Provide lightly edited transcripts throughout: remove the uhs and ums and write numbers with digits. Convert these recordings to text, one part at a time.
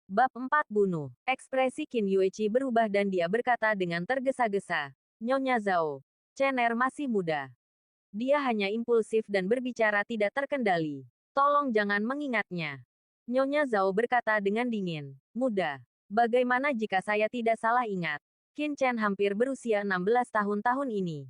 Bab 4 Bunuh. Ekspresi Qin Yueqi berubah dan dia berkata dengan tergesa-gesa. Nyonya Zhao. Chen masih muda. Dia hanya impulsif dan berbicara tidak terkendali. Tolong jangan mengingatnya. Nyonya Zhao berkata dengan dingin. Muda. Bagaimana jika saya tidak salah ingat? Qin Chen hampir berusia 16 tahun ini.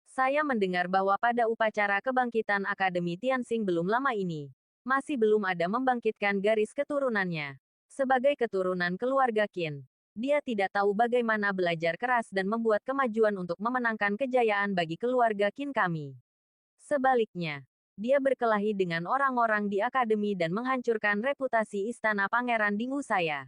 Saya mendengar bahwa pada upacara kebangkitan Akademi Tianxing belum lama ini, masih belum ada membangkitkan garis keturunannya. Sebagai keturunan keluarga Qin, dia tidak tahu bagaimana belajar keras dan membuat kemajuan untuk memenangkan kejayaan bagi keluarga Qin kami. Sebaliknya, dia berkelahi dengan orang-orang di akademi dan menghancurkan reputasi istana Pangeran Dinghu saya.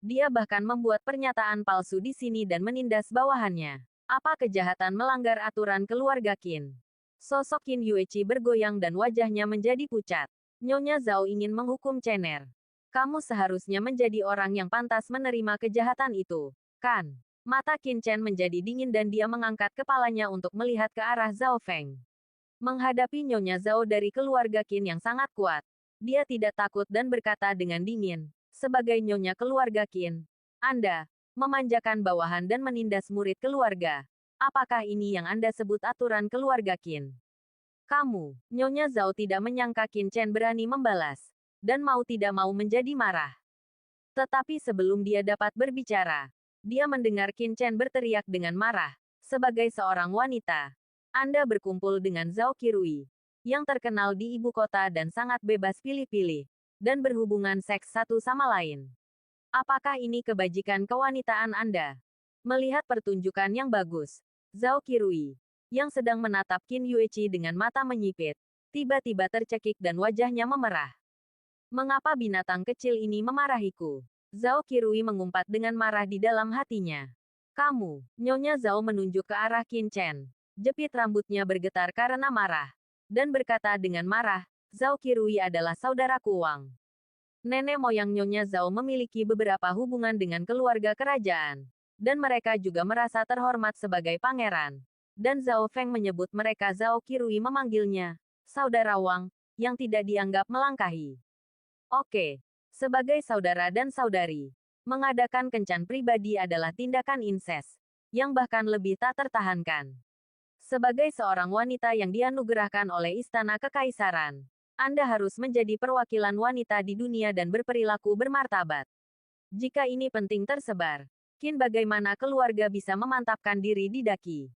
Dia bahkan membuat pernyataan palsu di sini dan menindas bawahannya. Apa kejahatan melanggar aturan keluarga Qin? Sosok Qin Yueqi bergoyang dan wajahnya menjadi pucat. Nyonya Zhao ingin menghukum Chen. Kamu seharusnya menjadi orang yang pantas menerima kejahatan itu, kan? Mata Qin Chen menjadi dingin dan dia mengangkat kepalanya untuk melihat ke arah Zhao Feng. Menghadapi Nyonya Zhao dari keluarga Qin yang sangat kuat, dia tidak takut dan berkata dengan dingin, sebagai Nyonya keluarga Qin, Anda memanjakan bawahan dan menindas murid keluarga. Apakah ini yang Anda sebut aturan keluarga Qin? Kamu, Nyonya Zhao tidak menyangka Qin Chen berani membalas, dan mau tidak mau menjadi marah. Tetapi sebelum dia dapat berbicara, dia mendengar Qin Chen berteriak dengan marah, sebagai seorang wanita. Anda berkumpul dengan Zhao Qirui, yang terkenal di ibu kota dan sangat bebas pilih-pilih, dan berhubungan seks satu sama lain. Apakah ini kebajikan kewanitaan Anda? Melihat pertunjukan yang bagus, Zhao Qirui, yang sedang menatap Qin Yueqi dengan mata menyipit, tiba-tiba tercekik dan wajahnya memerah. Mengapa binatang kecil ini memarahiku? Zhao Qirui mengumpat dengan marah di dalam hatinya. Kamu, Nyonya Zhao menunjuk ke arah Qin Chen. Jepit rambutnya bergetar karena marah. Dan berkata dengan marah, Zhao Qirui adalah saudaraku Wang. Nenek moyang Nyonya Zhao memiliki beberapa hubungan dengan keluarga kerajaan. Dan mereka juga merasa terhormat sebagai pangeran. Dan Zhao Feng menyebut mereka Zhao Qirui memanggilnya, saudara Wang, yang tidak dianggap melangkahi. Oke, sebagai saudara dan saudari, mengadakan kencan pribadi adalah tindakan insest, yang bahkan lebih tak tertahankan. Sebagai seorang wanita yang dianugerahkan oleh Istana Kekaisaran, Anda harus menjadi perwakilan wanita di dunia dan berperilaku bermartabat. Jika ini penting tersebar, Qin bagaimana keluarga bisa memantapkan diri di daki?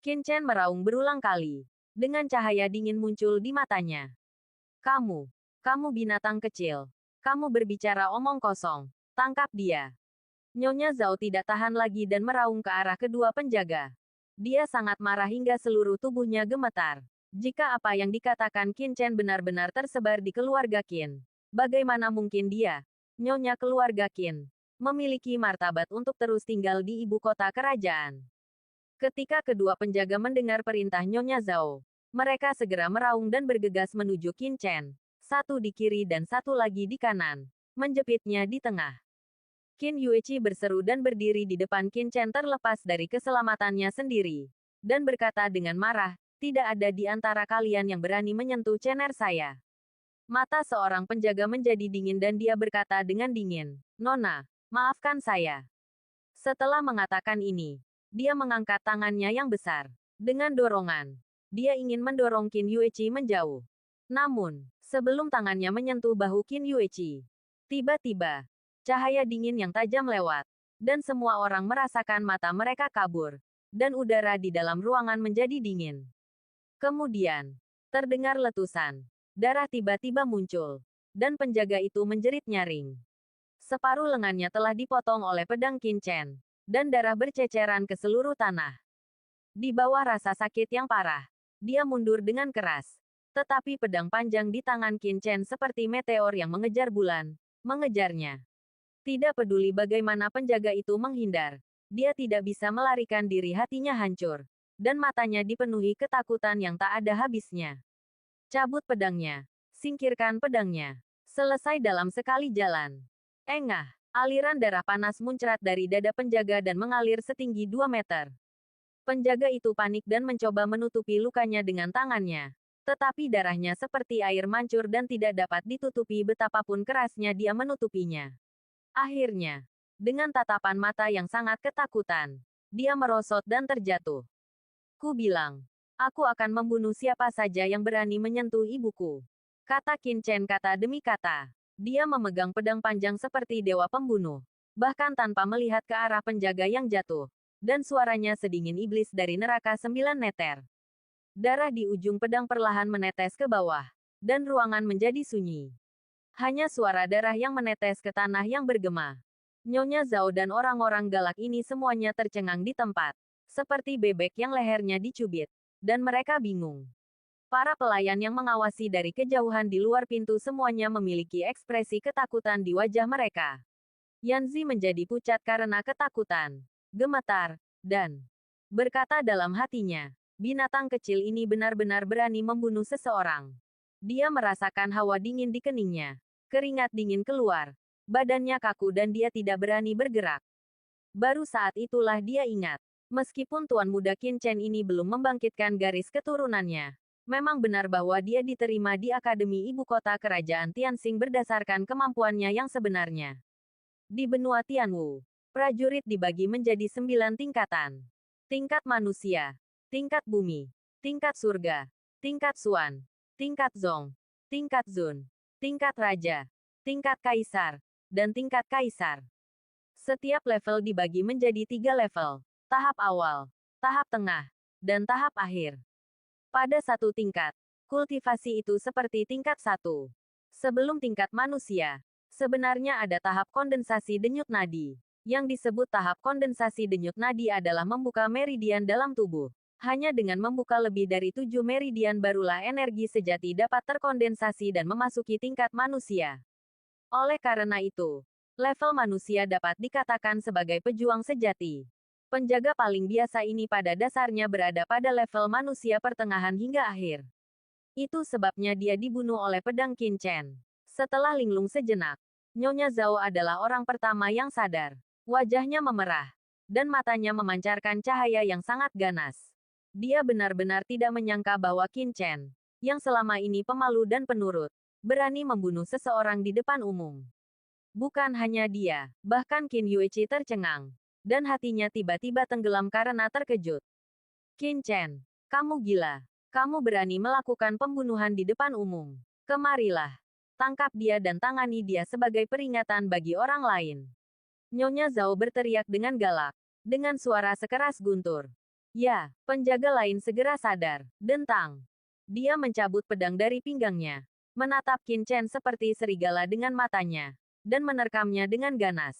Qin Chen meraung berulang kali, dengan cahaya dingin muncul di matanya. Kamu binatang kecil. Kamu berbicara omong kosong. Tangkap dia. Nyonya Zhao tidak tahan lagi dan meraung ke arah kedua penjaga. Dia sangat marah hingga seluruh tubuhnya gemetar. Jika apa yang dikatakan Qin Chen benar-benar tersebar di keluarga Qin, bagaimana mungkin dia, Nyonya keluarga Qin, memiliki martabat untuk terus tinggal di ibu kota kerajaan? Ketika kedua penjaga mendengar perintah Nyonya Zhao, mereka segera meraung dan bergegas menuju Qin Chen. Satu di kiri dan satu lagi di kanan, menjepitnya di tengah. Qin Yueqi berseru dan berdiri di depan Qin Chen terlepas dari keselamatannya sendiri, dan berkata dengan marah, tidak ada di antara kalian yang berani menyentuh Chen saya. Mata seorang penjaga menjadi dingin dan dia berkata dengan dingin, Nona, maafkan saya. Setelah mengatakan ini, dia mengangkat tangannya yang besar. Dengan dorongan, dia ingin mendorong Qin Yueqi menjauh. Namun, sebelum tangannya menyentuh bahu Qin Yueqi, tiba-tiba, cahaya dingin yang tajam lewat, dan semua orang merasakan mata mereka kabur, dan udara di dalam ruangan menjadi dingin. Kemudian, terdengar letusan, darah tiba-tiba muncul, dan penjaga itu menjerit nyaring. Separuh lengannya telah dipotong oleh pedang Qin Chen, dan darah berceceran ke seluruh tanah. Di bawah rasa sakit yang parah, dia mundur dengan keras. Tetapi pedang panjang di tangan Qin Chen seperti meteor yang mengejar bulan, mengejarnya. Tidak peduli bagaimana penjaga itu menghindar, dia tidak bisa melarikan diri, hatinya hancur, dan matanya dipenuhi ketakutan yang tak ada habisnya. Cabut pedangnya, singkirkan pedangnya. Selesai dalam sekali jalan. Engah, aliran darah panas muncrat dari dada penjaga dan mengalir setinggi 2 meter. Penjaga itu panik dan mencoba menutupi lukanya dengan tangannya. Tetapi darahnya seperti air mancur dan tidak dapat ditutupi betapapun kerasnya dia menutupinya. Akhirnya, dengan tatapan mata yang sangat ketakutan, dia merosot dan terjatuh. Ku bilang, aku akan membunuh siapa saja yang berani menyentuh ibuku. Kata Qin Chen kata demi kata. Dia memegang pedang panjang seperti dewa pembunuh. Bahkan tanpa melihat ke arah penjaga yang jatuh. Dan suaranya sedingin iblis dari neraka 9 meter. Darah di ujung pedang perlahan menetes ke bawah. Dan ruangan menjadi sunyi. Hanya suara darah yang menetes ke tanah yang bergema. Nyonya Zhao dan orang-orang galak ini semuanya tercengang di tempat. Seperti bebek yang lehernya dicubit. Dan mereka bingung. Para pelayan yang mengawasi dari kejauhan di luar pintu semuanya memiliki ekspresi ketakutan di wajah mereka. Yanzi menjadi pucat karena ketakutan, gemetar, dan berkata dalam hatinya, binatang kecil ini benar-benar berani membunuh seseorang. Dia merasakan hawa dingin di keningnya. Keringat dingin keluar. Badannya kaku dan dia tidak berani bergerak. Baru saat itulah dia ingat. Meskipun Tuan Muda Qin Chen ini belum membangkitkan garis keturunannya, memang benar bahwa dia diterima di Akademi Ibu Kota Kerajaan Tianxing berdasarkan kemampuannya yang sebenarnya. Di benua Tianwu, prajurit dibagi menjadi 9 tingkatan. Tingkat manusia, tingkat bumi, tingkat surga, tingkat Suan, tingkat Zong, tingkat Zun, tingkat raja, tingkat kaisar, dan tingkat kaisar. Setiap level dibagi menjadi 3 level. Tahap awal, tahap tengah, dan tahap akhir. Pada satu tingkat, kultivasi itu seperti tingkat 1. Sebelum tingkat manusia, sebenarnya ada tahap kondensasi denyut nadi. Yang disebut tahap kondensasi denyut nadi adalah membuka meridian dalam tubuh. Hanya dengan membuka lebih dari 7 meridian barulah energi sejati dapat terkondensasi dan memasuki tingkat manusia. Oleh karena itu, level manusia dapat dikatakan sebagai pejuang sejati. Penjaga paling biasa ini pada dasarnya berada pada level manusia pertengahan hingga akhir. Itu sebabnya dia dibunuh oleh pedang Qin Chen. Setelah linglung sejenak, Nyonya Zhao adalah orang pertama yang sadar. Wajahnya memerah, dan matanya memancarkan cahaya yang sangat ganas. Dia benar-benar tidak menyangka bahwa Qin Chen, yang selama ini pemalu dan penurut, berani membunuh seseorang di depan umum. Bukan hanya dia, bahkan Qin Yueqi tercengang. Dan hatinya tiba-tiba tenggelam karena terkejut. Qin Chen, kamu gila. Kamu berani melakukan pembunuhan di depan umum. Kemarilah. Tangkap dia dan tangani dia sebagai peringatan bagi orang lain. Nyonya Zhao berteriak dengan galak. Dengan suara sekeras guntur. Ya, penjaga lain segera sadar. Dentang. Dia mencabut pedang dari pinggangnya. Menatap Qin Chen seperti serigala dengan matanya. Dan menerkamnya dengan ganas.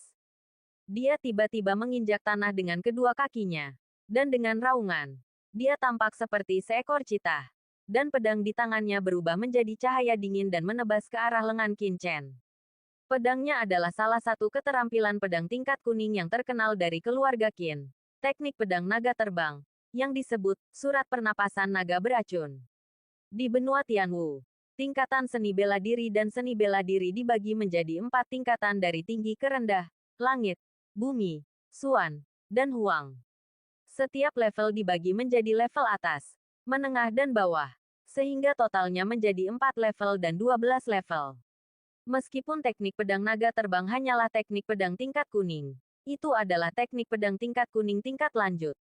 Dia tiba-tiba menginjak tanah dengan kedua kakinya. Dan dengan raungan, dia tampak seperti seekor citah. Dan pedang di tangannya berubah menjadi cahaya dingin dan menebas ke arah lengan Qin Chen. Pedangnya adalah salah satu keterampilan pedang tingkat kuning yang terkenal dari keluarga Qin. Teknik pedang naga terbang, yang disebut surat pernapasan naga beracun. Di benua Tianwu, tingkatan seni bela diri dan seni bela diri dibagi menjadi 4 tingkatan dari tinggi ke rendah, langit, bumi, Suan, dan Huang. Setiap level dibagi menjadi level atas, menengah dan bawah, sehingga totalnya menjadi 4 level dan 12 level. Meskipun teknik pedang naga terbang hanyalah teknik pedang tingkat kuning, itu adalah teknik pedang tingkat kuning tingkat lanjut.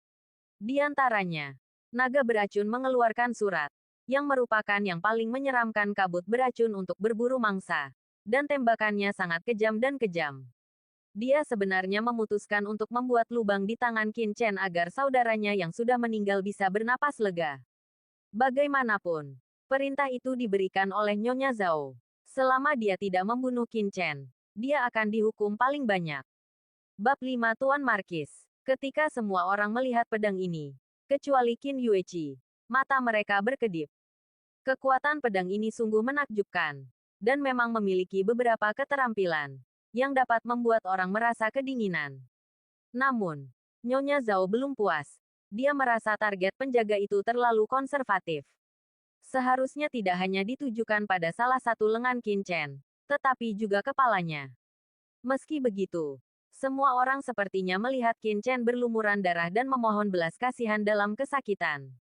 Di antaranya, naga beracun mengeluarkan surat, yang merupakan yang paling menyeramkan kabut beracun untuk berburu mangsa, dan tembakannya sangat kejam dan kejam. Dia sebenarnya memutuskan untuk membuat lubang di tangan Qin Chen agar saudaranya yang sudah meninggal bisa bernapas lega. Bagaimanapun, perintah itu diberikan oleh Nyonya Zhao. Selama dia tidak membunuh Qin Chen, dia akan dihukum paling banyak. Bab 5 Tuan Markis. Ketika semua orang melihat pedang ini, kecuali Qin Yueqi, mata mereka berkedip. Kekuatan pedang ini sungguh menakjubkan, dan memang memiliki beberapa keterampilan yang dapat membuat orang merasa kedinginan. Namun, Nyonya Zhao belum puas. Dia merasa target penjaga itu terlalu konservatif. Seharusnya tidak hanya ditujukan pada salah satu lengan Qin Chen, tetapi juga kepalanya. Meski begitu, semua orang sepertinya melihat Qin Chen berlumuran darah dan memohon belas kasihan dalam kesakitan.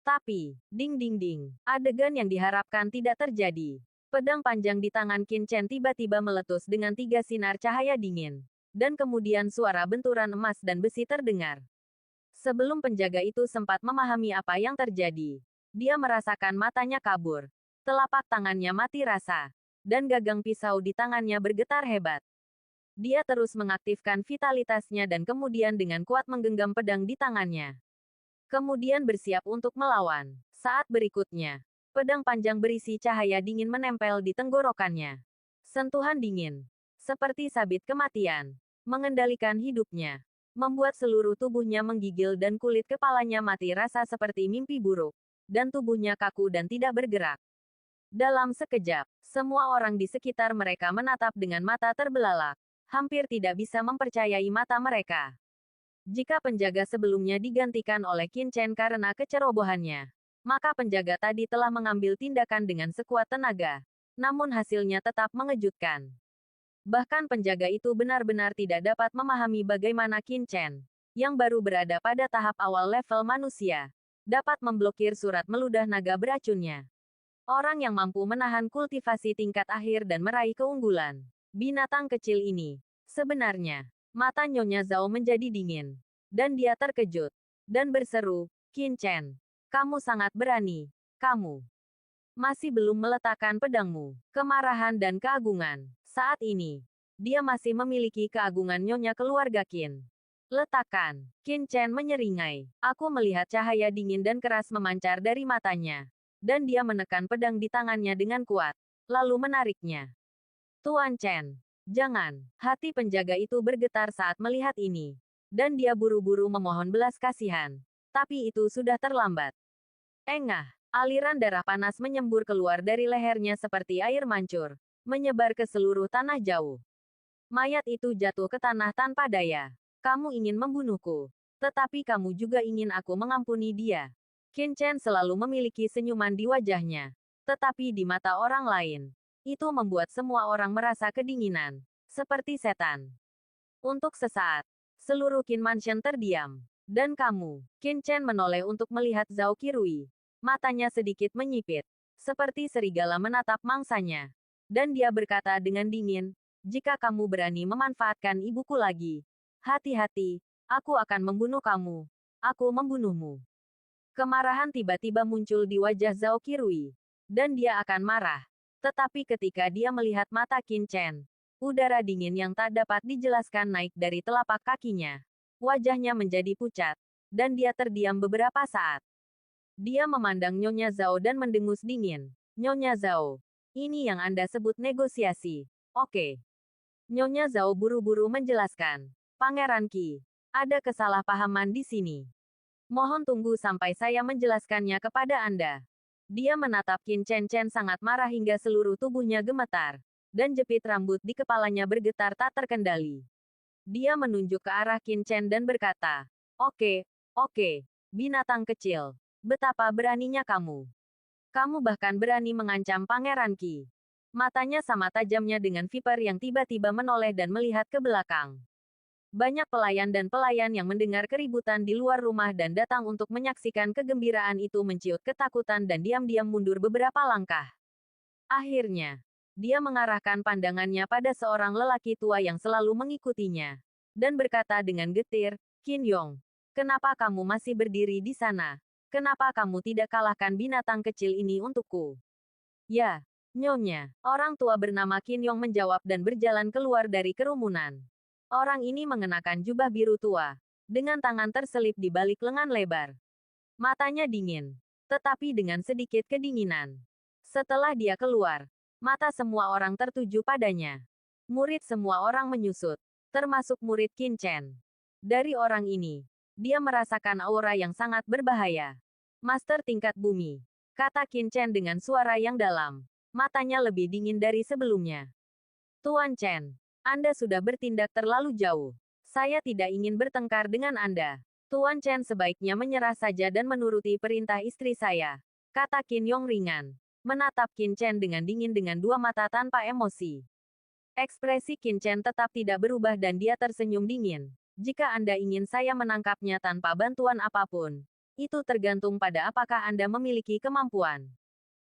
Tapi, ding ding ding, adegan yang diharapkan tidak terjadi. Pedang panjang di tangan Qin Chen tiba-tiba meletus dengan 3 sinar cahaya dingin. Dan kemudian suara benturan emas dan besi terdengar. Sebelum penjaga itu sempat memahami apa yang terjadi, dia merasakan matanya kabur. Telapak tangannya mati rasa. Dan gagang pisau di tangannya bergetar hebat. Dia terus mengaktifkan vitalitasnya dan kemudian dengan kuat menggenggam pedang di tangannya. Kemudian bersiap untuk melawan. Saat berikutnya, pedang panjang berisi cahaya dingin menempel di tenggorokannya. Sentuhan dingin, seperti sabit kematian, mengendalikan hidupnya, membuat seluruh tubuhnya menggigil dan kulit kepalanya mati rasa seperti mimpi buruk, dan tubuhnya kaku dan tidak bergerak. Dalam sekejap, semua orang di sekitar mereka menatap dengan mata terbelalak, hampir tidak bisa mempercayai mata mereka. Jika penjaga sebelumnya digantikan oleh Qin Chen karena kecerobohannya, maka penjaga tadi telah mengambil tindakan dengan sekuat tenaga. Namun hasilnya tetap mengejutkan. Bahkan penjaga itu benar-benar tidak dapat memahami bagaimana Qin Chen, yang baru berada pada tahap awal level manusia, dapat memblokir surat meludah naga beracunnya. Orang yang mampu menahan kultivasi tingkat akhir dan meraih keunggulan. Binatang kecil ini, sebenarnya, mata Nyonya Zhao menjadi dingin. Dan dia terkejut. Dan berseru, Qin Chen, kamu sangat berani. Kamu masih belum meletakkan pedangmu. Kemarahan dan keagungan. Saat ini, dia masih memiliki keagungan Nyonya keluarga Qin. Letakkan. Qin Chen menyeringai. Aku melihat cahaya dingin dan keras memancar dari matanya. Dan dia menekan pedang di tangannya dengan kuat, lalu menariknya. Tuan Chen, jangan. Hati penjaga itu bergetar saat melihat ini. Dan dia buru-buru memohon belas kasihan. Tapi itu sudah terlambat. Engah, aliran darah panas menyembur keluar dari lehernya seperti air mancur, menyebar ke seluruh tanah jauh. Mayat itu jatuh ke tanah tanpa daya. Kamu ingin membunuhku. Tetapi kamu juga ingin aku mengampuni dia. Qin Chen selalu memiliki senyuman di wajahnya. Tetapi di mata orang lain, itu membuat semua orang merasa kedinginan. Seperti setan. Untuk sesaat, seluruh Qin Mansion terdiam. Dan kamu, Qin Chen menoleh untuk melihat Zhao Qirui. Matanya sedikit menyipit. Seperti serigala menatap mangsanya. Dan dia berkata dengan dingin, jika kamu berani memanfaatkan ibuku lagi, hati-hati, aku akan membunuh kamu. Aku membunuhmu. Kemarahan tiba-tiba muncul di wajah Zhao Qirui. Dan dia akan marah. Tetapi ketika dia melihat mata Qin Chen, udara dingin yang tak dapat dijelaskan naik dari telapak kakinya. Wajahnya menjadi pucat. Dan dia terdiam beberapa saat. Dia memandang Nyonya Zhao dan mendengus dingin. Nyonya Zhao, ini yang Anda sebut negosiasi. Oke. Nyonya Zhao buru-buru menjelaskan. Pangeran Qi, ada kesalahpahaman di sini. Mohon tunggu sampai saya menjelaskannya kepada Anda. Dia menatap Qin Chen sangat marah hingga seluruh tubuhnya gemetar. Dan jepit rambut di kepalanya bergetar tak terkendali. Dia menunjuk ke arah Qin Chen dan berkata, oke, binatang kecil. Betapa beraninya kamu. Kamu bahkan berani mengancam Pangeran Qi. Matanya sama tajamnya dengan Viper yang tiba-tiba menoleh dan melihat ke belakang. Banyak pelayan dan pelayan yang mendengar keributan di luar rumah dan datang untuk menyaksikan kegembiraan itu menciut ketakutan dan diam-diam mundur beberapa langkah. Akhirnya, dia mengarahkan pandangannya pada seorang lelaki tua yang selalu mengikutinya. Dan berkata dengan getir, Qin Yong, kenapa kamu masih berdiri di sana? Kenapa kamu tidak kalahkan binatang kecil ini untukku? Ya, Nyonya, orang tua bernama Qin Yong menjawab dan berjalan keluar dari kerumunan. Orang ini mengenakan jubah biru tua, dengan tangan terselip di balik lengan lebar. Matanya dingin, tetapi dengan sedikit kedinginan. Setelah dia keluar, mata semua orang tertuju padanya. Murid semua orang menyusut, termasuk murid Qin Chen. Dari orang ini, dia merasakan aura yang sangat berbahaya. Master tingkat bumi, kata Qin Chen dengan suara yang dalam. Matanya lebih dingin dari sebelumnya. Tuan Chen, Anda sudah bertindak terlalu jauh. Saya tidak ingin bertengkar dengan Anda. Tuan Chen sebaiknya menyerah saja dan menuruti perintah istri saya. Kata Qin Yong ringan. Menatap Qin Chen dengan dingin dengan dua mata tanpa emosi. Ekspresi Qin Chen tetap tidak berubah dan dia tersenyum dingin. Jika Anda ingin saya menangkapnya tanpa bantuan apapun, itu tergantung pada apakah Anda memiliki kemampuan.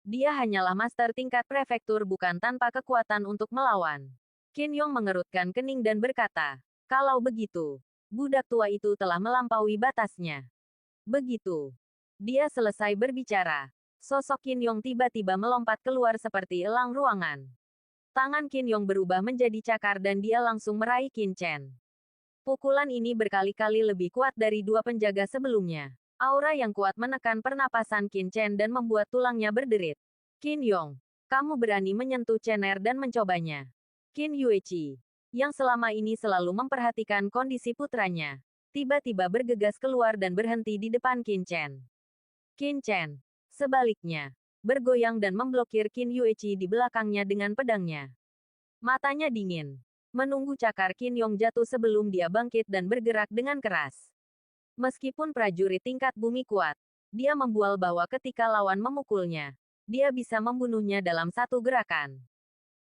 Dia hanyalah master tingkat prefektur bukan tanpa kekuatan untuk melawan. Qin Yong mengerutkan kening dan berkata, kalau begitu, budak tua itu telah melampaui batasnya. Begitu. Dia selesai berbicara. Sosok Qin Yong tiba-tiba melompat keluar seperti elang ruangan. Tangan Qin Yong berubah menjadi cakar dan dia langsung meraih Qin Chen. Pukulan ini berkali-kali lebih kuat dari dua penjaga sebelumnya. Aura yang kuat menekan pernapasan Qin Chen dan membuat tulangnya berderit. Qin Yong, kamu berani menyentuh Chener dan mencobanya. Qin Yueqi, yang selama ini selalu memperhatikan kondisi putranya, tiba-tiba bergegas keluar dan berhenti di depan Qin Chen. Qin Chen, sebaliknya, bergoyang dan memblokir Qin Yueqi di belakangnya dengan pedangnya. Matanya dingin, menunggu cakar Qin Yong jatuh sebelum dia bangkit dan bergerak dengan keras. Meskipun prajurit tingkat bumi kuat, dia membual bahwa ketika lawan memukulnya, dia bisa membunuhnya dalam satu gerakan.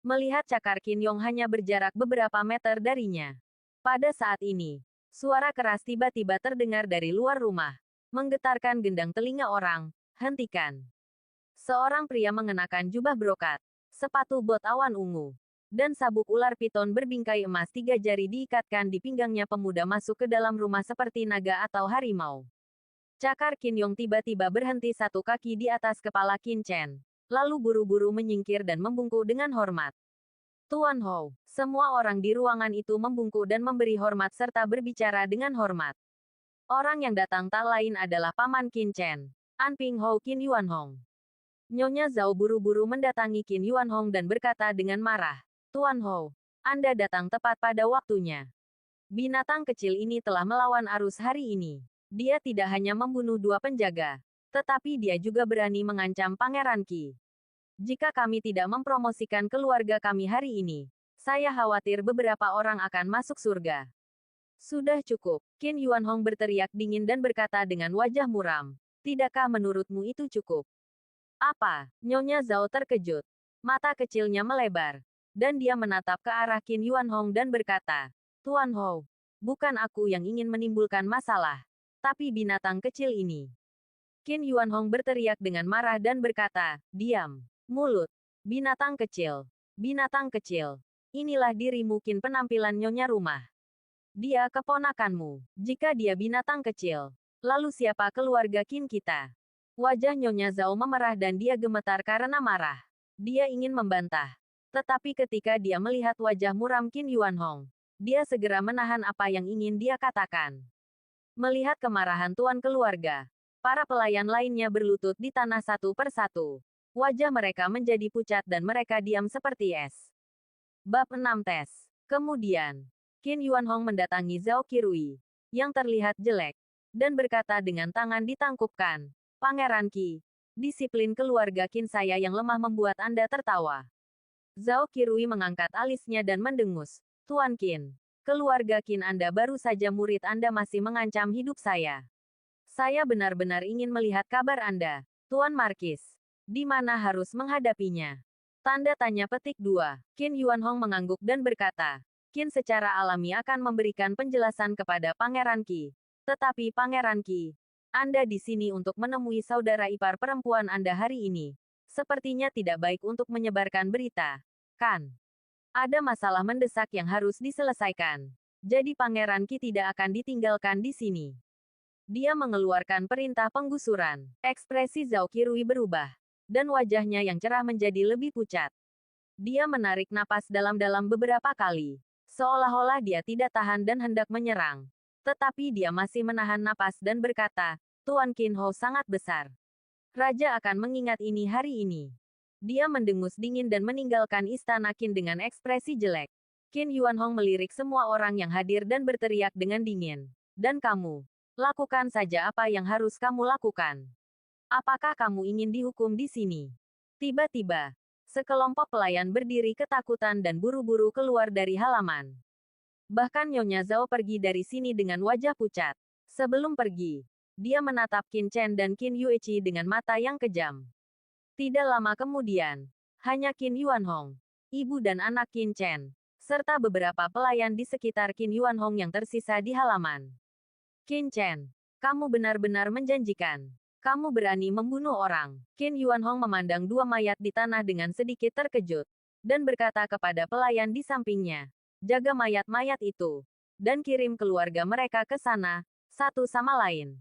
Melihat cakar Qin Yong hanya berjarak beberapa meter darinya. Pada saat ini, suara keras tiba-tiba terdengar dari luar rumah, menggetarkan gendang telinga orang. Hentikan. Seorang pria mengenakan jubah brokat, sepatu bot awan ungu, dan sabuk ular piton berbingkai emas 3 jari diikatkan di pinggangnya pemuda masuk ke dalam rumah seperti naga atau harimau. Cakar Qin Yong tiba-tiba berhenti satu kaki di atas kepala Qin Chen, lalu buru-buru menyingkir dan membungkuk dengan hormat. Tuan Hou, semua orang di ruangan itu membungkuk dan memberi hormat serta berbicara dengan hormat. Orang yang datang tak lain adalah Paman Qin Chen, An Ping Hou Qin Yuanhong. Nyonya Zhao buru-buru mendatangi Qin Yuanhong dan berkata dengan marah, Tuan Hou, Anda datang tepat pada waktunya. Binatang kecil ini telah melawan arus hari ini. Dia tidak hanya membunuh 2 penjaga, tetapi dia juga berani mengancam Pangeran Qi. Jika kami tidak mempromosikan keluarga kami hari ini, saya khawatir beberapa orang akan masuk surga. Sudah cukup, Qin Yuanhong berteriak dingin dan berkata dengan wajah muram. Tidakkah menurutmu itu cukup? Apa? Nyonya Zhao terkejut. Mata kecilnya melebar. Dan dia menatap ke arah Qin Yuanhong dan berkata, Tuan Hou, bukan aku yang ingin menimbulkan masalah, tapi binatang kecil ini. Qin Yuanhong berteriak dengan marah dan berkata, diam. Mulut. Binatang kecil. Binatang kecil. Inilah dirimu Qin penampilan nyonya rumah. Dia keponakanmu. Jika dia binatang kecil, lalu siapa keluarga Qin kita? Wajah Nyonya Zhao memerah dan dia gemetar karena marah. Dia ingin membantah. Tetapi ketika dia melihat wajah muram Qin Yuanhong, dia segera menahan apa yang ingin dia katakan. Melihat kemarahan tuan keluarga, para pelayan lainnya berlutut di tanah satu persatu. Wajah mereka menjadi pucat dan mereka diam seperti es. Bab 6 tes. Kemudian, Qin Yuanhong mendatangi Zhao Qirui, yang terlihat jelek, dan berkata dengan tangan ditangkupkan, Pangeran Qi, disiplin keluarga Qin saya yang lemah membuat Anda tertawa. Zhao Qirui mengangkat alisnya dan mendengus, Tuan Qin, keluarga Qin Anda baru saja murid Anda masih mengancam hidup saya. Saya benar-benar ingin melihat kabar Anda, Tuan Markis. Di mana harus menghadapinya? Tanda tanya petik 2. Qin Yuanhong mengangguk dan berkata, Qin secara alami akan memberikan penjelasan kepada Pangeran Qi. Tetapi Pangeran Qi, Anda di sini untuk menemui saudara ipar perempuan Anda hari ini. Sepertinya tidak baik untuk menyebarkan berita, kan? Ada masalah mendesak yang harus diselesaikan. Jadi Pangeran Qi tidak akan ditinggalkan di sini. Dia mengeluarkan perintah penggusuran. Ekspresi Zhao Qirui berubah, dan wajahnya yang cerah menjadi lebih pucat. Dia menarik napas dalam-dalam beberapa kali, seolah-olah dia tidak tahan dan hendak menyerang. Tetapi dia masih menahan napas dan berkata, Tuan Qin Hou sangat besar. Raja akan mengingat ini hari ini. Dia mendengus dingin dan meninggalkan istana Qin dengan ekspresi jelek. Qin Yuanhong melirik semua orang yang hadir dan berteriak dengan dingin. Dan kamu, lakukan saja apa yang harus kamu lakukan. Apakah kamu ingin dihukum di sini? Tiba-tiba, sekelompok pelayan berdiri ketakutan dan buru-buru keluar dari halaman. Bahkan Nyonya Zhao pergi dari sini dengan wajah pucat. Sebelum pergi, dia menatap Qin Chen dan Qin Yueqi dengan mata yang kejam. Tidak lama kemudian, hanya Qin Yuanhong, ibu dan anak Qin Chen, serta beberapa pelayan di sekitar Qin Yuanhong yang tersisa di halaman. Qin Chen, kamu benar-benar menjanjikan. Kamu berani membunuh orang. Qin Yuanhong memandang dua mayat di tanah dengan sedikit terkejut, dan berkata kepada pelayan di sampingnya, jaga mayat-mayat itu, dan kirim keluarga mereka ke sana, satu sama lain.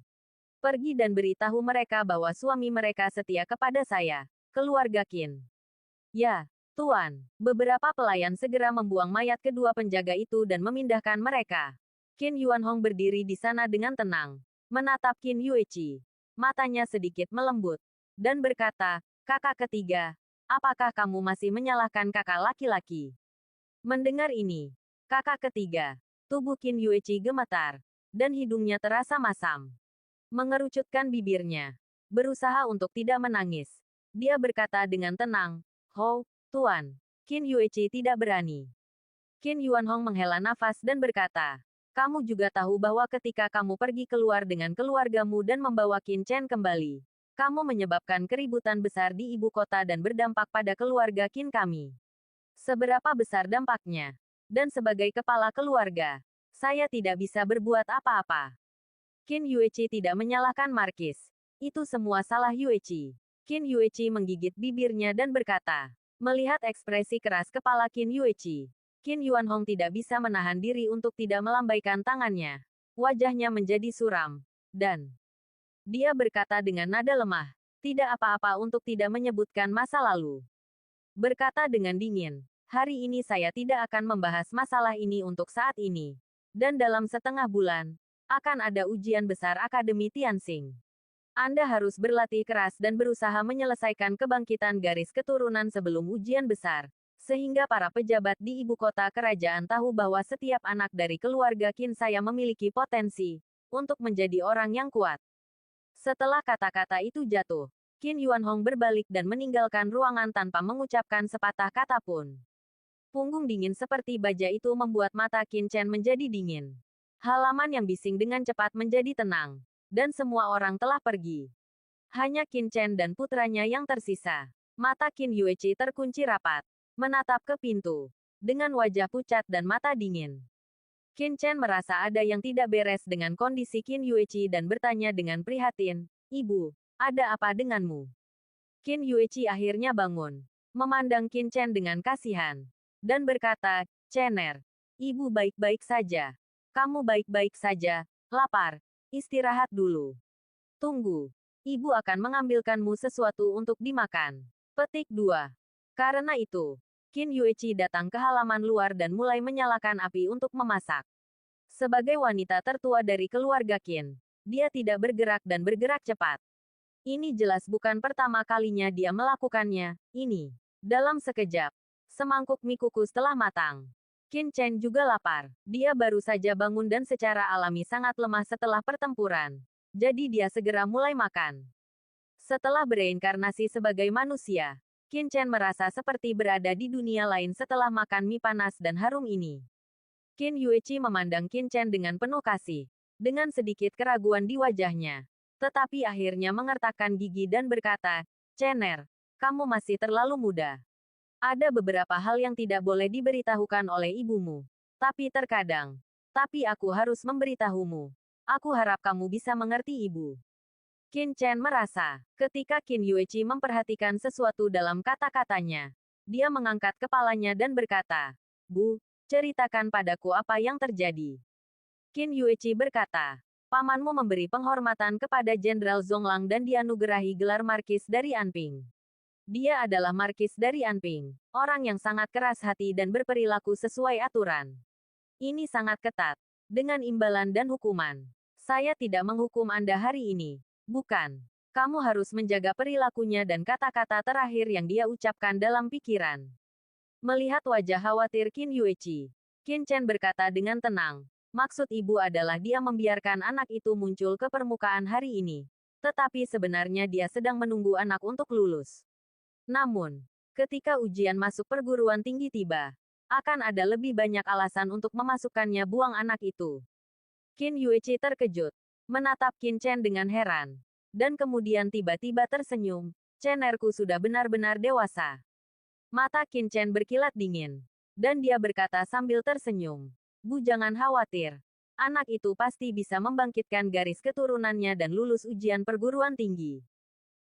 Pergi dan beritahu mereka bahwa suami mereka setia kepada saya, keluarga Qin. Ya, Tuan. Beberapa pelayan segera membuang mayat kedua penjaga itu dan memindahkan mereka. Qin Yuanhong berdiri di sana dengan tenang, menatap Qin Yueqi. Matanya sedikit melembut, dan berkata, kakak ketiga, apakah kamu masih menyalahkan kakak laki-laki? Mendengar ini, kakak ketiga, tubuh Qin Yueqi gemetar, dan hidungnya terasa masam. Mengerucutkan bibirnya, berusaha untuk tidak menangis. Dia berkata dengan tenang, Ho, Tuan. Qin Yueqi tidak berani. Qin Yuanhong menghela nafas dan berkata, kamu juga tahu bahwa ketika kamu pergi keluar dengan keluargamu dan membawa Qin Chen kembali, kamu menyebabkan keributan besar di ibu kota dan berdampak pada keluarga Qin kami. Seberapa besar dampaknya? Dan sebagai kepala keluarga, saya tidak bisa berbuat apa-apa. Qin Yueqi tidak menyalahkan Markis. Itu semua salah Yueqi. Qin Yueqi menggigit bibirnya dan berkata, melihat ekspresi keras kepala Qin Yueqi, Qin Yuanhong tidak bisa menahan diri untuk tidak melambaikan tangannya. Wajahnya menjadi suram, dan dia berkata dengan nada lemah, tidak apa-apa untuk tidak menyebutkan masa lalu. Berkata dengan dingin, hari ini saya tidak akan membahas masalah ini untuk saat ini. Dan dalam setengah bulan, akan ada ujian besar Akademi Tianxing. Anda harus berlatih keras dan berusaha menyelesaikan kebangkitan garis keturunan sebelum ujian besar, sehingga para pejabat di ibu kota kerajaan tahu bahwa setiap anak dari keluarga Qin saya memiliki potensi untuk menjadi orang yang kuat. Setelah kata-kata itu jatuh, Qin Yuanhong berbalik dan meninggalkan ruangan tanpa mengucapkan sepatah kata pun. Punggung dingin seperti baja itu membuat mata Qin Chen menjadi dingin. Halaman yang bising dengan cepat menjadi tenang, dan semua orang telah pergi. Hanya Qin Chen dan putranya yang tersisa. Mata Qin Yueqi terkunci rapat, menatap ke pintu, dengan wajah pucat dan mata dingin. Qin Chen merasa ada yang tidak beres dengan kondisi Qin Yueqi dan bertanya dengan prihatin, Ibu, ada apa denganmu? Qin Yueqi akhirnya bangun, memandang Qin Chen dengan kasihan, dan berkata, Chener, Ibu baik-baik saja. Kamu baik-baik saja, lapar, istirahat dulu. Tunggu, ibu akan mengambilkanmu sesuatu untuk dimakan. Petik 2. Karena itu, Qin Yueqi datang ke halaman luar dan mulai menyalakan api untuk memasak. Sebagai wanita tertua dari keluarga Qin, dia tidak bergerak dan bergerak cepat. Ini jelas bukan pertama kalinya dia melakukannya, ini. Dalam sekejap, semangkuk mie kukus telah matang. Qin Chen juga lapar. Dia baru saja bangun dan secara alami sangat lemah setelah pertempuran. Jadi dia segera mulai makan. Setelah bereinkarnasi sebagai manusia, Qin Chen merasa seperti berada di dunia lain setelah makan mie panas dan harum ini. Qin Yueqi memandang Qin Chen dengan penuh kasih, dengan sedikit keraguan di wajahnya. Tetapi akhirnya mengertakkan gigi dan berkata, Chener, kamu masih terlalu muda. Ada beberapa hal yang tidak boleh diberitahukan oleh ibumu. Tapi terkadang. Tapi aku harus memberitahumu. Aku harap kamu bisa mengerti ibu. Qin Chen merasa, ketika Qin Yueqi memperhatikan sesuatu dalam kata-katanya, dia mengangkat kepalanya dan berkata, Bu, ceritakan padaku apa yang terjadi. Qin Yueqi berkata, pamanmu memberi penghormatan kepada Jenderal Zonglang dan dianugerahi gelar Markis dari Anping. Dia adalah Markis dari Anping, orang yang sangat keras hati dan berperilaku sesuai aturan. Ini sangat ketat, dengan imbalan dan hukuman. Saya tidak menghukum Anda hari ini, bukan. Kamu harus menjaga perilakunya dan kata-kata terakhir yang dia ucapkan dalam pikiran. Melihat wajah khawatir Qin Yueqi, Qin Chen berkata dengan tenang, maksud ibu adalah dia membiarkan anak itu muncul ke permukaan hari ini. Tetapi sebenarnya dia sedang menunggu anak untuk lulus. Namun, ketika ujian masuk perguruan tinggi tiba, akan ada lebih banyak alasan untuk memasukkannya buang anak itu. Qin Yueqi terkejut, menatap Qin Chen dengan heran, dan kemudian tiba-tiba tersenyum, Chenerku sudah benar-benar dewasa. Mata Qin Chen berkilat dingin, dan dia berkata sambil tersenyum, Bu jangan khawatir, Anak itu pasti bisa membangkitkan garis keturunannya dan lulus ujian perguruan tinggi.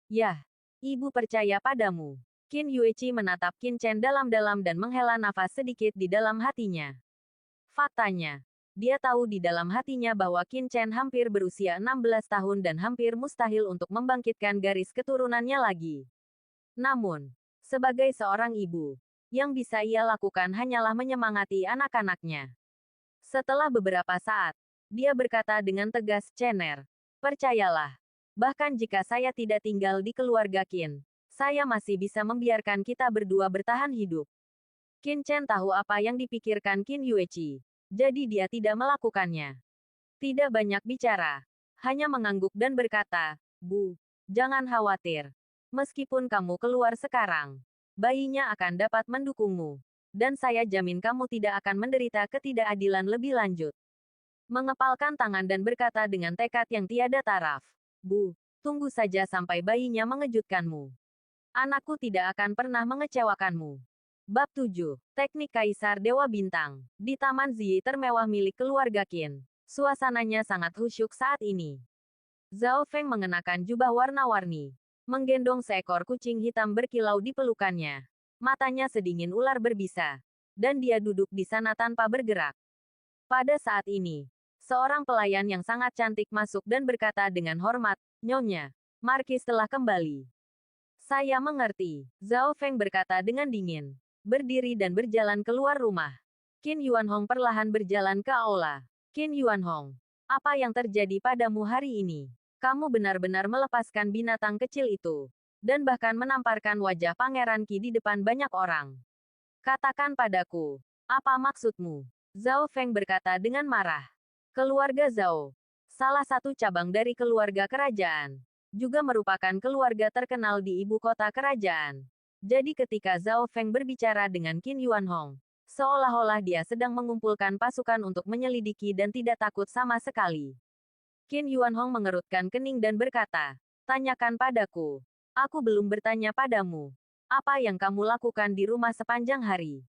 Yah, ibu percaya padamu. Qin Yueqi menatap Qin Chen dalam-dalam dan menghela nafas sedikit di dalam hatinya. Faktanya, dia tahu di dalam hatinya bahwa Qin Chen hampir berusia 16 tahun dan hampir mustahil untuk membangkitkan garis keturunannya lagi. Namun, sebagai seorang ibu, yang bisa ia lakukan hanyalah menyemangati anak-anaknya. Setelah beberapa saat, dia berkata dengan tegas, Chener, percayalah, bahkan jika saya tidak tinggal di keluarga Qin, saya masih bisa membiarkan kita berdua bertahan hidup. Qin Chen tahu apa yang dipikirkan Qin Yueqi, jadi dia tidak melakukannya. Tidak banyak bicara, hanya mengangguk dan berkata, Bu, jangan khawatir. Meskipun kamu keluar sekarang, bayinya akan dapat mendukungmu. Dan saya jamin kamu tidak akan menderita ketidakadilan lebih lanjut. Mengepalkan tangan dan berkata dengan tekad yang tiada taraf, Bu, tunggu saja sampai bayinya mengejutkanmu. Anakku tidak akan pernah mengecewakanmu. Bab 7. Teknik Kaisar Dewa Bintang. Di Taman Ziyi termewah milik keluarga Qin, suasananya sangat khusyuk saat ini. Zhao Feng mengenakan jubah warna-warni, menggendong seekor kucing hitam berkilau di pelukannya. Matanya sedingin ular berbisa, dan dia duduk di sana tanpa bergerak. Pada saat ini, seorang pelayan yang sangat cantik masuk dan berkata dengan hormat, Nyonya, Markis telah kembali. Saya mengerti, Zhao Feng berkata dengan dingin, berdiri dan berjalan keluar rumah. Qin Yuanhong perlahan berjalan ke aula. Qin Yuanhong, apa yang terjadi padamu hari ini? Kamu benar-benar melepaskan binatang kecil itu, dan bahkan menamparkan wajah Pangeran Qi di depan banyak orang. Katakan padaku, apa maksudmu? Zhao Feng berkata dengan marah. Keluarga Zhao, salah satu cabang dari keluarga kerajaan, juga merupakan keluarga terkenal di ibu kota kerajaan. Jadi ketika Zhao Feng berbicara dengan Qin Yuanhong, seolah-olah dia sedang mengumpulkan pasukan untuk menyelidiki dan tidak takut sama sekali. Qin Yuanhong mengerutkan kening dan berkata, tanyakan padaku. Aku belum bertanya padamu. Apa yang kamu lakukan di rumah sepanjang hari?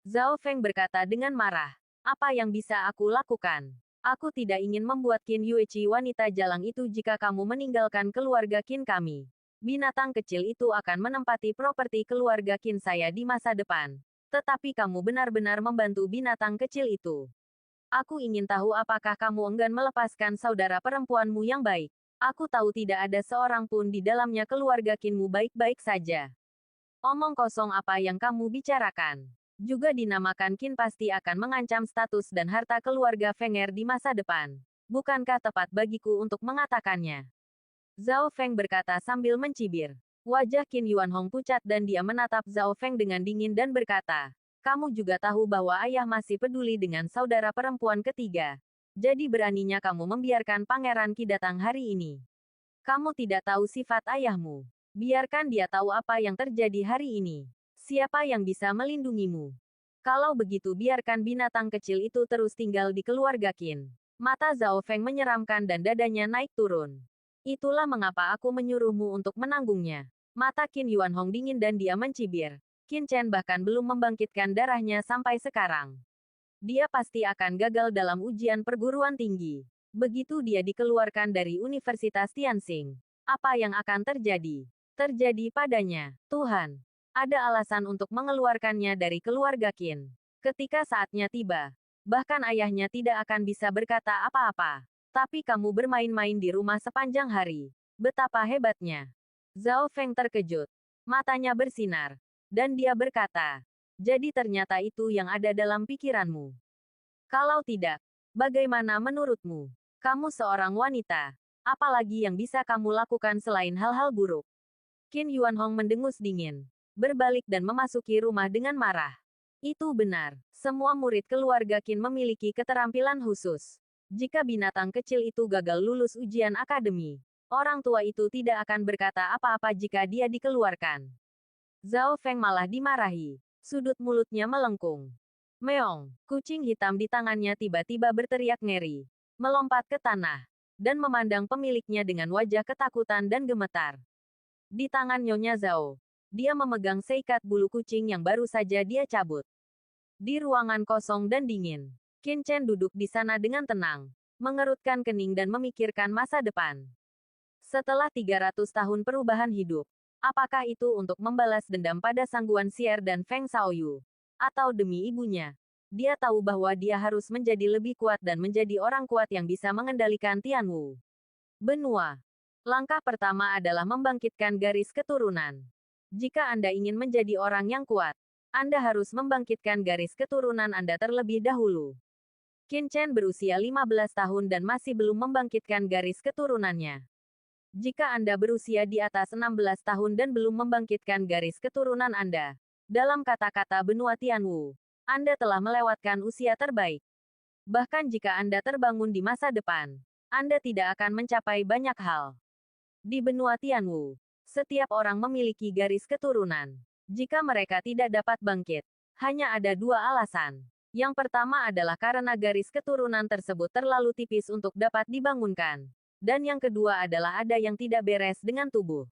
Zhao Feng berkata dengan marah. Apa yang bisa aku lakukan? Aku tidak ingin membuat Qin Yueqi wanita jalang itu jika kamu meninggalkan keluarga Qin kami. Binatang kecil itu akan menempati properti keluarga Qin saya di masa depan. Tetapi kamu benar-benar membantu binatang kecil itu. Aku ingin tahu apakah kamu enggan melepaskan saudara perempuanmu yang baik. Aku tahu tidak ada seorang pun di dalamnya keluarga Qinmu baik-baik saja. Omong kosong apa yang kamu bicarakan. Juga dinamakan Qin pasti akan mengancam status dan harta keluarga Fenger di masa depan. Bukankah tepat bagiku untuk mengatakannya? Zhao Feng berkata sambil mencibir. Wajah Qin Yuanhong pucat dan dia menatap Zhao Feng dengan dingin dan berkata, kamu juga tahu bahwa ayah masih peduli dengan saudara perempuan ketiga. Jadi beraninya kamu membiarkan Pangeran Qi datang hari ini. Kamu tidak tahu sifat ayahmu. Biarkan dia tahu apa yang terjadi hari ini. Siapa yang bisa melindungimu? Kalau begitu biarkan binatang kecil itu terus tinggal di keluarga Qin. Mata Zhao Feng menyeramkan dan dadanya naik turun. Itulah mengapa aku menyuruhmu untuk menanggungnya. Mata Qin Yuanhong dingin dan dia mencibir. Qin Chen bahkan belum membangkitkan darahnya sampai sekarang. Dia pasti akan gagal dalam ujian perguruan tinggi. Begitu dia dikeluarkan dari Universitas Tianxing. Apa yang akan terjadi? Terjadi padanya, Tuhan. Ada alasan untuk mengeluarkannya dari keluarga Qin. Ketika saatnya tiba, bahkan ayahnya tidak akan bisa berkata apa-apa. Tapi kamu bermain-main di rumah sepanjang hari. Betapa hebatnya. Zhao Feng terkejut. Matanya bersinar. Dan dia berkata, jadi ternyata itu yang ada dalam pikiranmu. Kalau tidak, bagaimana menurutmu? Kamu seorang wanita. Apalagi yang bisa kamu lakukan selain hal-hal buruk? Qin Yuanhong mendengus dingin. Berbalik dan memasuki rumah dengan marah. Itu benar, semua murid keluarga Qin memiliki keterampilan khusus. Jika binatang kecil itu gagal lulus ujian akademi, orang tua itu tidak akan berkata apa-apa jika dia dikeluarkan. Zhao Feng malah dimarahi. Sudut mulutnya melengkung. Meong, kucing hitam di tangannya tiba-tiba berteriak ngeri. Melompat ke tanah. Dan memandang pemiliknya dengan wajah ketakutan dan gemetar. Di tangan Nyonya Zhao, dia memegang seikat bulu kucing yang baru saja dia cabut. Di ruangan kosong dan dingin, Qin Chen duduk di sana dengan tenang, mengerutkan kening dan memikirkan masa depan. Setelah 300 tahun perubahan hidup, apakah itu untuk membalas dendam pada Sangguan Xier dan Feng Shaoyu? Atau demi ibunya? Dia tahu bahwa dia harus menjadi lebih kuat dan menjadi orang kuat yang bisa mengendalikan Tianwu. Benua. Langkah pertama adalah membangkitkan garis keturunan. Jika Anda ingin menjadi orang yang kuat, Anda harus membangkitkan garis keturunan Anda terlebih dahulu. Qin Chen berusia 15 tahun dan masih belum membangkitkan garis keturunannya. Jika Anda berusia di atas 16 tahun dan belum membangkitkan garis keturunan Anda, dalam kata-kata benua Tianwu, Anda telah melewatkan usia terbaik. Bahkan jika Anda terbangun di masa depan, Anda tidak akan mencapai banyak hal. Di benua Tianwu, setiap orang memiliki garis keturunan. Jika mereka tidak dapat bangkit, hanya ada dua alasan. Yang pertama adalah karena garis keturunan tersebut terlalu tipis untuk dapat dibangunkan. Dan yang kedua adalah ada yang tidak beres dengan tubuh.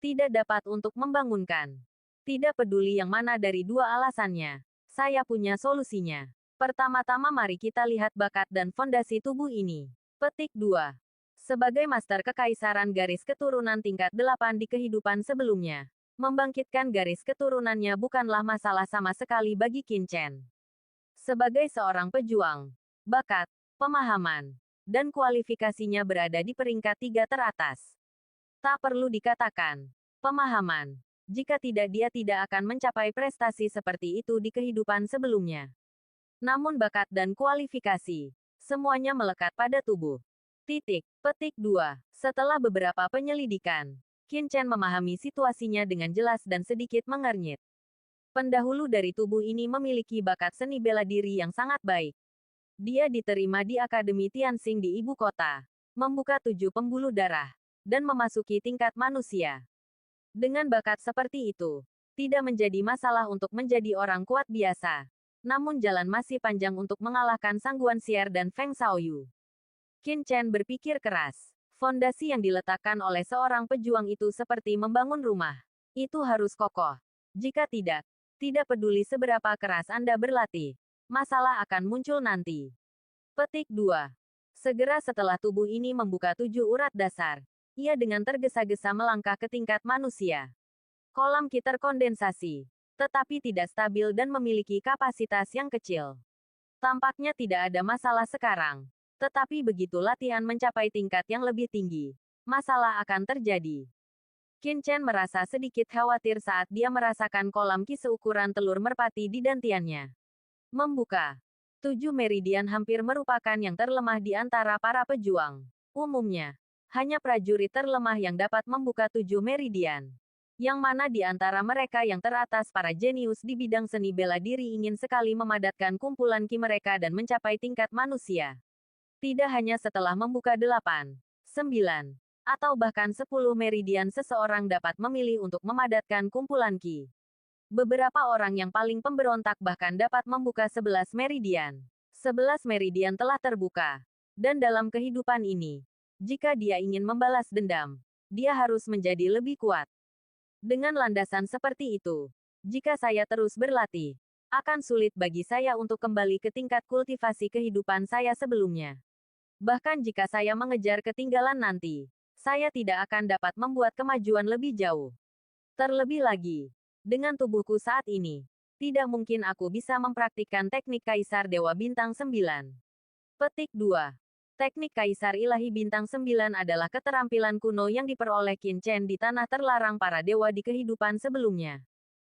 Tidak dapat untuk membangunkan. Tidak peduli yang mana dari dua alasannya, saya punya solusinya. Pertama-tama mari kita lihat bakat dan fondasi tubuh ini. Petik 2. Sebagai master kekaisaran garis keturunan tingkat 8 di kehidupan sebelumnya, membangkitkan garis keturunannya bukanlah masalah sama sekali bagi Qin Chen. Sebagai seorang pejuang, bakat, pemahaman, dan kualifikasinya berada di peringkat 3 teratas. Tak perlu dikatakan, pemahaman. Jika tidak dia tidak akan mencapai prestasi seperti itu di kehidupan sebelumnya. Namun bakat dan kualifikasi, semuanya melekat pada tubuh. Petik 2. Setelah beberapa penyelidikan, Qin Chen memahami situasinya dengan jelas dan sedikit mengernyit. Pendahulu dari tubuh ini memiliki bakat seni bela diri yang sangat baik. Dia diterima di Akademi Tianxing di ibu kota, membuka 7 pembuluh darah, dan memasuki tingkat manusia. Dengan bakat seperti itu, tidak menjadi masalah untuk menjadi orang kuat biasa. Namun jalan masih panjang untuk mengalahkan Sangguan Xier dan Feng Shaoyu. Qin Chen berpikir keras. Fondasi yang diletakkan oleh seorang pejuang itu seperti membangun rumah. Itu harus kokoh. Jika tidak peduli seberapa keras Anda berlatih, masalah akan muncul nanti. Petik 2. Segera setelah tubuh ini membuka 7 urat dasar, ia dengan tergesa-gesa melangkah ke tingkat manusia. Kolam Qi terkondensasi, tetapi tidak stabil dan memiliki kapasitas yang kecil. Tampaknya tidak ada masalah sekarang. Tetapi begitu latihan mencapai tingkat yang lebih tinggi, masalah akan terjadi. Qin Chen merasa sedikit khawatir saat dia merasakan kolam Qi seukuran telur merpati di dantiannya. Membuka 7 meridian hampir merupakan yang terlemah di antara para pejuang. Umumnya, hanya prajurit terlemah yang dapat membuka 7 meridian. Yang mana di antara mereka yang teratas para jenius di bidang seni bela diri ingin sekali memadatkan kumpulan Qi mereka dan mencapai tingkat manusia. Tidak hanya setelah membuka 8, 9, atau bahkan 10 meridian seseorang dapat memilih untuk memadatkan kumpulan Qi. Beberapa orang yang paling pemberontak bahkan dapat membuka 11 meridian. 11 meridian telah terbuka. Dan dalam kehidupan ini, jika dia ingin membalas dendam, dia harus menjadi lebih kuat. Dengan landasan seperti itu, jika saya terus berlatih, akan sulit bagi saya untuk kembali ke tingkat kultivasi kehidupan saya sebelumnya. Bahkan jika saya mengejar ketinggalan nanti, saya tidak akan dapat membuat kemajuan lebih jauh. Terlebih lagi, dengan tubuhku saat ini, tidak mungkin aku bisa mempraktikkan teknik Kaisar Dewa Bintang 9. Petik 2. Teknik Kaisar Ilahi Bintang 9 adalah keterampilan kuno yang diperoleh Qin Chen di tanah terlarang para dewa di kehidupan sebelumnya.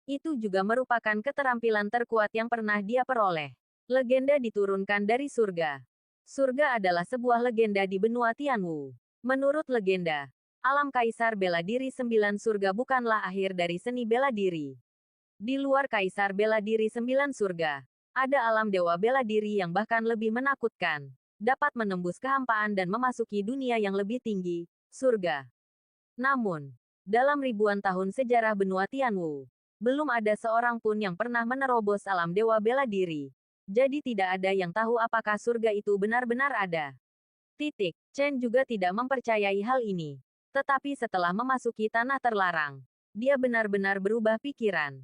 Itu juga merupakan keterampilan terkuat yang pernah dia peroleh. Legenda diturunkan dari surga. Surga adalah sebuah legenda di benua Tianwu. Menurut legenda, alam Kaisar bela diri 9 surga bukanlah akhir dari seni bela diri. Di luar Kaisar bela diri 9 surga, ada alam dewa bela diri yang bahkan lebih menakutkan. Dapat menembus kehampaan dan memasuki dunia yang lebih tinggi, surga. Namun, dalam ribuan tahun sejarah benua Tianwu, belum ada seorang pun yang pernah menerobos alam dewa bela diri. Jadi tidak ada yang tahu apakah surga itu benar-benar ada. Chen juga tidak mempercayai hal ini. Tetapi setelah memasuki tanah terlarang, dia benar-benar berubah pikiran.